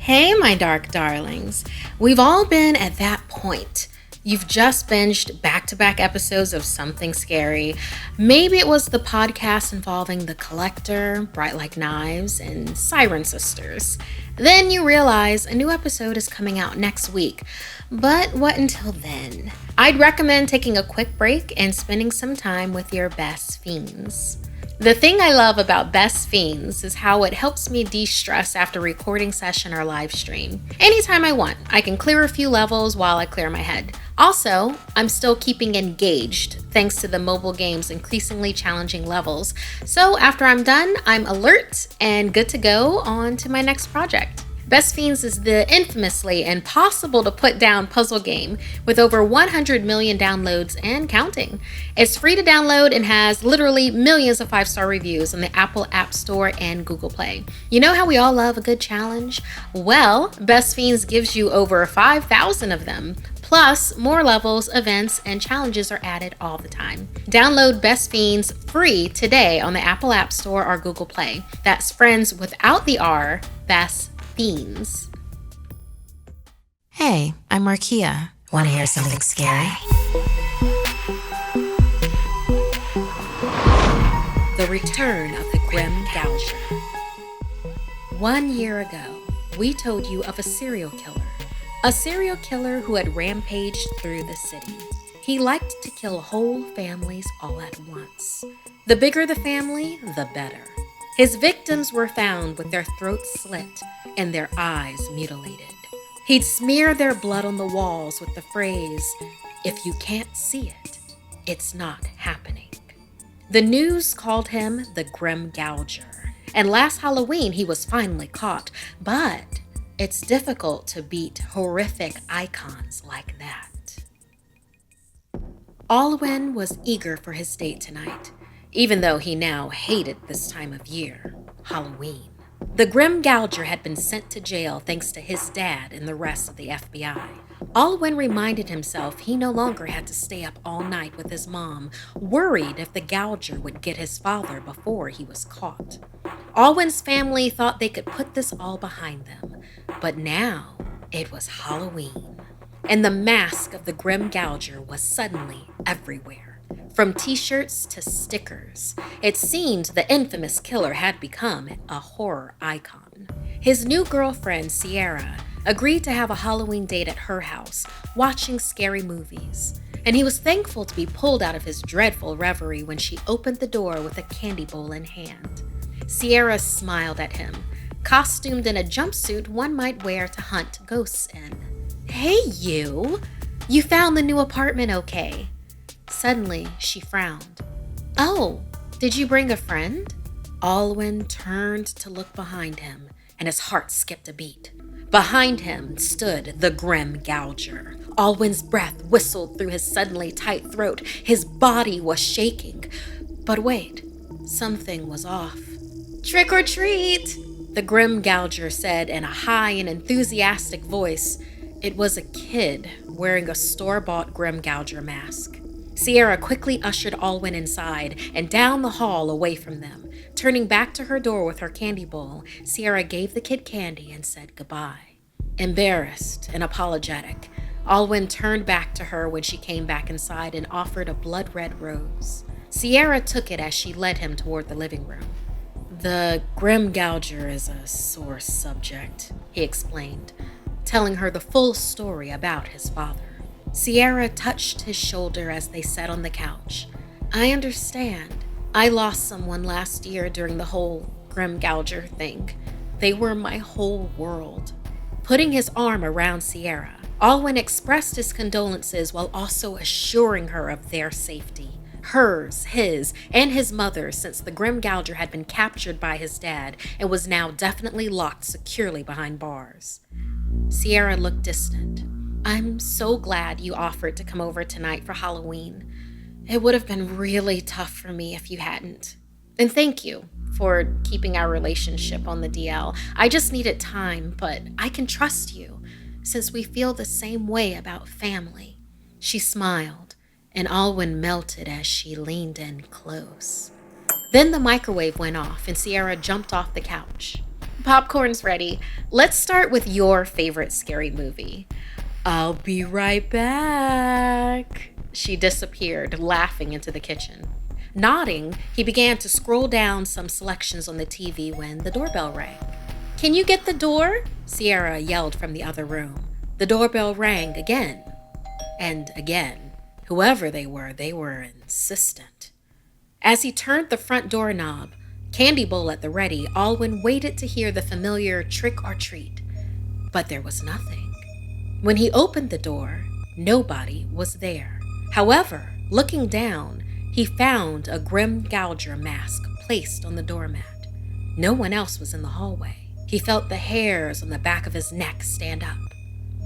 Hey, my dark darlings. We've all been at that point. You've just binged back-to-back episodes of something scary. Maybe it was the podcast involving the Collector, Bright Like Knives, and Siren Sisters. Then you realize a new episode is coming out next week. But what until then? I'd recommend taking a quick break and spending some time with your best fiends. The thing I love about Best Fiends is how it helps me de-stress after recording session or live stream. Anytime I want, I can clear a few levels while I clear my head. Also, I'm still keeping engaged thanks to the mobile game's increasingly challenging levels. So after I'm done, I'm alert and good to go on to my next project. Best Fiends is the infamously impossible to put down puzzle game with over 100 million downloads and counting. It's free to download and has literally millions of 5-star reviews on the Apple App Store and Google Play. You know how we all love a good challenge? Well, Best Fiends gives you over 5,000 of them. Plus, more levels, events, and challenges are added all the time. Download Best Fiends free today on the Apple App Store or Google Play. That's friends without the R, Best Fiends. Hey, I'm Markeia. Want to hear something scary? The Return of the Grim Gouger. 1 year ago, we told you of a serial killer. A serial killer who had rampaged through the city. He liked to kill whole families all at once. The bigger the family, the better. His victims were found with their throats slit and their eyes mutilated. He'd smear their blood on the walls with the phrase, "If you can't see it, it's not happening." The news called him the Grim Gouger, and last Halloween he was finally caught, but it's difficult to beat horrific icons like that. Alwyn was eager for his date tonight, even though he now hated this time of year, Halloween. The Grim Gouger had been sent to jail thanks to his dad and the rest of the FBI. Alwyn reminded himself he no longer had to stay up all night with his mom, worried if the Gouger would get his father before he was caught. Alwyn's family thought they could put this all behind them, but now it was Halloween, and the mask of the Grim Gouger was suddenly everywhere. From t-shirts to stickers, it seemed the infamous killer had become a horror icon. His new girlfriend, Sierra, agreed to have a Halloween date at her house, watching scary movies. And he was thankful to be pulled out of his dreadful reverie when she opened the door with a candy bowl in hand. Sierra smiled at him, costumed in a jumpsuit one might wear to hunt ghosts in. "Hey, you! You found the new apartment okay?" Suddenly, she frowned. "Oh, did you bring a friend?" Alwyn turned to look behind him, and his heart skipped a beat. Behind him stood the Grim Gouger. Alwyn's breath whistled through his suddenly tight throat. His body was shaking. But wait, something was off. "Trick or treat," the Grim Gouger said in a high and enthusiastic voice. It was a kid wearing a store-bought Grim Gouger mask. Sierra quickly ushered Alwyn inside and down the hall away from them. Turning back to her door with her candy bowl, Sierra gave the kid candy and said goodbye. Embarrassed and apologetic, Alwyn turned back to her when she came back inside and offered a blood-red rose. Sierra took it as she led him toward the living room. "The Grim Gouger is a sore subject," he explained, telling her the full story about his father. Sierra touched his shoulder as they sat on the couch. "I understand. I lost someone last year during the whole Grim Gouger thing. They were my whole world." Putting his arm around Sierra, Alwyn expressed his condolences while also assuring her of their safety. Hers, his, and his mother's, since the Grim Gouger had been captured by his dad and was now definitely locked securely behind bars. Sierra looked distant. "I'm so glad you offered to come over tonight for Halloween. It would have been really tough for me if you hadn't. And thank you for keeping our relationship on the DL. I just needed time, but I can trust you since we feel the same way about family." She smiled, and Alwyn melted as she leaned in close. Then the microwave went off and Sierra jumped off the couch. Popcorn's ready. Let's start with your favorite scary movie. I'll be right back. She disappeared, laughing into the kitchen. Nodding, he began to scroll down some selections on the TV when the doorbell rang. Can you get the door? Sierra yelled from the other room. The doorbell rang again and again. Whoever they were insistent. As he turned the front doorknob, candy bowl at the ready, Alwyn waited to hear the familiar trick or treat. But there was nothing. When he opened the door, nobody was there. However, looking down, he found a Grim Gouger mask placed on the doormat. No one else was in the hallway. He felt the hairs on the back of his neck stand up.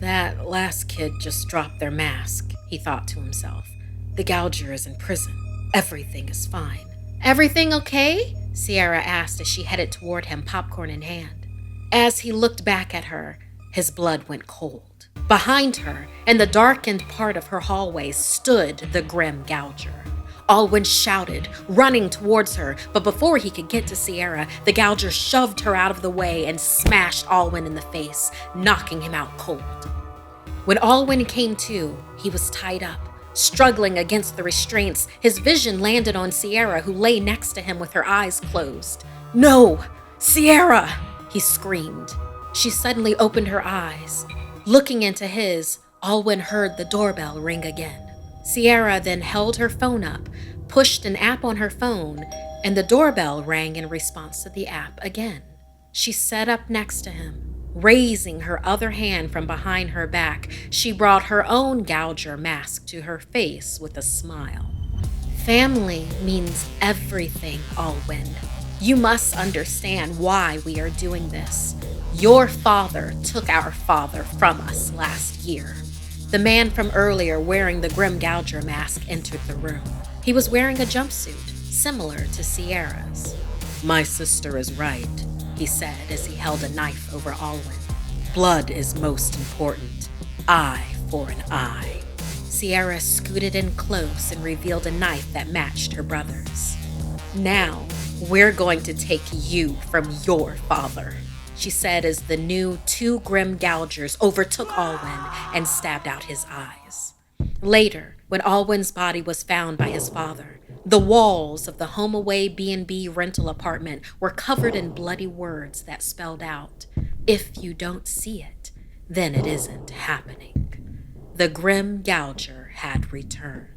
That last kid just dropped their mask, he thought to himself. The Gouger is in prison. Everything is fine. Everything okay? Sierra asked as she headed toward him, popcorn in hand. As he looked back at her, his blood went cold. Behind her, in the darkened part of her hallway, stood the Grim Gouger. Alwyn shouted, running towards her, but before he could get to Sierra, the Gouger shoved her out of the way and smashed Alwyn in the face, knocking him out cold. When Alwyn came to, he was tied up. Struggling against the restraints, his vision landed on Sierra, who lay next to him with her eyes closed. "No! Sierra!" he screamed. She suddenly opened her eyes. Looking into his, Alwyn heard the doorbell ring again. Sierra then held her phone up, pushed an app on her phone, and the doorbell rang in response to the app again. She sat up next to him. Raising her other hand from behind her back, she brought her own Gouger mask to her face with a smile. Family means everything, Alwyn. You must understand why we are doing this. Your father took our father from us last year. The man from earlier wearing the Grim Gouger mask entered the room. He was wearing a jumpsuit, similar to Sierra's. "My sister is right," he said as he held a knife over Alwyn. "Blood is most important. Eye for an eye." Sierra scooted in close and revealed a knife that matched her brother's. "Now, we're going to take you from your father," she said as the new two Grim Gougers overtook Alwyn and stabbed out his eyes. Later, when Alwyn's body was found by his father, the walls of the HomeAway B&B rental apartment were covered in bloody words that spelled out, "If you don't see it, then it isn't happening." The Grim Gouger had returned.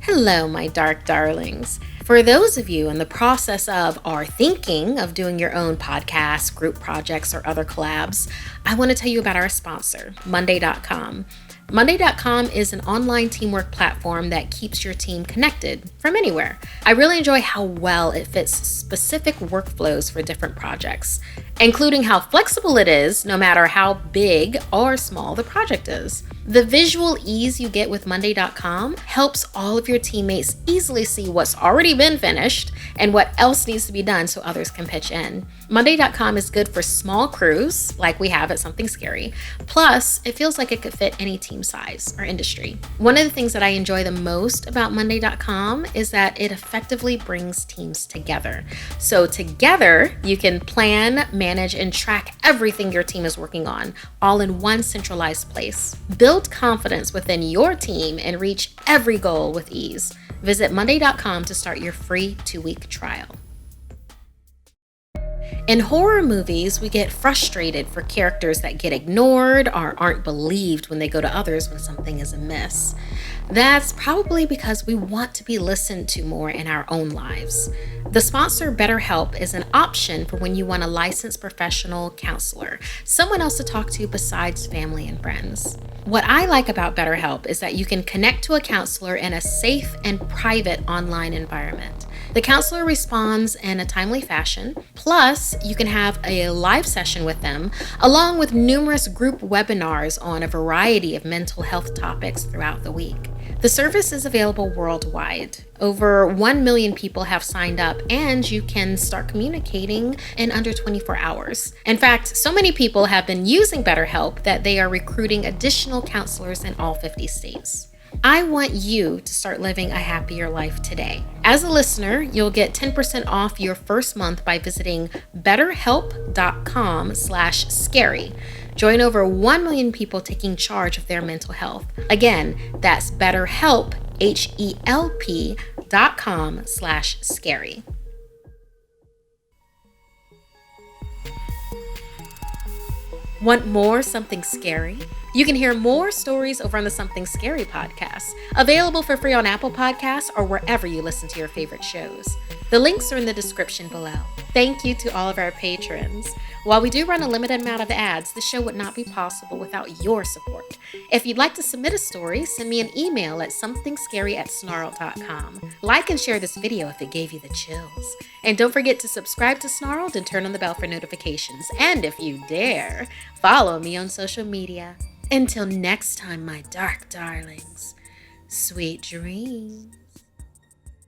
Hello, my dark darlings. For those of you in the process of or thinking of doing your own podcasts, group projects, or other collabs, I want to tell you about our sponsor, Monday.com. Monday.com is an online teamwork platform that keeps your team connected from anywhere. I really enjoy how well it fits specific workflows for different projects, including how flexible it is no matter how big or small the project is. The visual ease you get with Monday.com helps all of your teammates easily see what's already been finished and what else needs to be done so others can pitch in. Monday.com is good for small crews, like we have at Something Scary. Plus, it feels like it could fit any team size or industry. One of the things that I enjoy the most about Monday.com is that it effectively brings teams together. So together, you can plan, manage, and track everything your team is working on, all in one centralized place. Build confidence within your team and reach every goal with ease. Visit Monday.com to start your free 2-week trial. In horror movies, we get frustrated for characters that get ignored or aren't believed when they go to others when something is amiss. That's probably because we want to be listened to more in our own lives. The sponsor BetterHelp is an option for when you want a licensed professional counselor, someone else to talk to besides family and friends. What I like about BetterHelp is that you can connect to a counselor in a safe and private online environment. The counselor responds in a timely fashion. Plus, you can have a live session with them, along with numerous group webinars on a variety of mental health topics throughout the week. The service is available worldwide. Over 1 million people have signed up, and you can start communicating in under 24 hours. In fact, so many people have been using BetterHelp that they are recruiting additional counselors in all 50 states. I want you to start living a happier life today. As a listener, you'll get 10% off your first month by visiting betterhelp.com/scary. Join over 1 million people taking charge of their mental health. Again, that's BetterHelp, HELP.com/scary. Want more Something Scary? You can hear more stories over on the Something Scary podcast, available for free on Apple Podcasts or wherever you listen to your favorite shows. The links are in the description below. Thank you to all of our patrons. While we do run a limited amount of ads, the show would not be possible without your support. If you'd like to submit a story, send me an email at somethingscary@snarled.com. Like and share this video if it gave you the chills. And don't forget to subscribe to Snarled and turn on the bell for notifications. And if you dare, follow me on social media. Until next time, my dark darlings, sweet dreams.